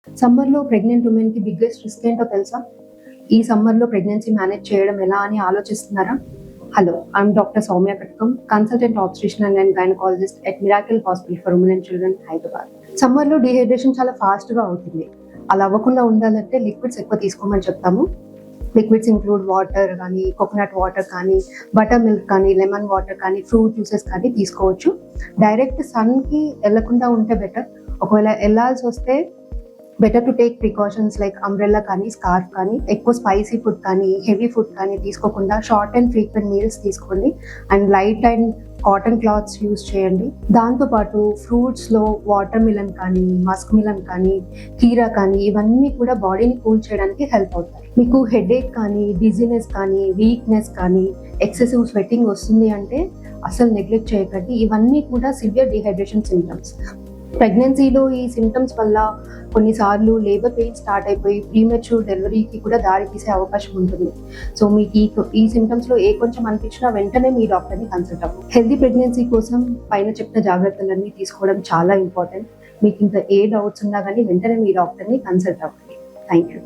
సమ్మర్‌లో ప్రెగ్నెంట్ ఉమెన్‌కి biggest risk ఏంటో తెలుసా? ఈ సమ్మర్‌లో ప్రెగ్నెన్సీ మేనేజ్ చేయడం ఎలా అని ఆలోచిస్తున్నారా? Hello, I'm doctor Soumya Katkam, consultant obstetrician and gynaecologist at Miracle Hospital for women and children, Hyderabad. సమ్మర్‌లో డీహైడ్రేషన్ చాలా ఫాస్ట్‌గా అవుతుంది. అలా అవ్వకుండా ఉండాలంటే లిక్విడ్స్ ఎక్కువ తీసుకోమని చెప్తాము. లిక్విడ్స్ ఇంక్లూడ్ వాటర్ కానీ, కోకోనట్ వాటర్ కానీ, బటర్ మిల్క్ కానీ, లెమన్ వాటర్ కానీ, ఫ్రూట్ జ్యూసెస్ కానీ తీసుకోవచ్చు. డైరెక్ట్ సన్‌కి వెళ్ళకుండా ఉంటే బెటర్. ఒకవేళ వెళ్ళాల్సి వస్తే better to take precautions like umbrella కానీ, స్కార్ఫ్ కానీ, ఎక్కువ స్పైసీ ఫుడ్ కానీ, హెవీ ఫుడ్ కానీ తీసుకోకుండా షార్ట్ అండ్ ఫ్రీక్వెంట్ మీల్స్ తీసుకోండి and light and cotton clothes use చేయండి. దాంతోపాటు ఫ్రూట్స్లో వాటర్ మిలన్ కానీ, మస్క్ మిలన్ కానీ, కీరా కానీ ఇవన్నీ కూడా బాడీని కూల్ చేయడానికి హెల్ప్ అవుతాయి. మీకు హెడేక్ కానీ, డిజీనెస్ కానీ, వీక్నెస్ కానీ, ఎక్సెసివ్ స్వెట్టింగ్ వస్తుంది అంటే అసలు నెగ్లెక్ట్ చేయకండి. ఇవన్నీ కూడా సివియర్ డిహైడ్రేషన్ సింప్టమ్స్. ప్రెగ్నెన్సీలో ఈ సింప్టమ్స్ వల్ల కొన్నిసార్లు లేబర్ పెయిన్ స్టార్ట్ అయిపోయి ప్రీమెచ్యూర్ డెలివరీకి కూడా దారి తీసే అవకాశం ఉంటుంది. సో మీకు ఈ సింప్టమ్స్లో ఏ కొంచెం అనిపించినా వెంటనే మీ డాక్టర్ని కన్సల్ట్ అవ్వండి. హెల్దీ ప్రెగ్నెన్సీ కోసం పైన చెప్పిన జాగ్రత్తలన్నీ తీసుకోవడం చాలా ఇంపార్టెంట్. మీకు ఇంకా ఏ డౌట్స్ ఉన్నా కానీ వెంటనే మీ డాక్టర్ని కన్సల్ట్ అవ్వండి. Thank you.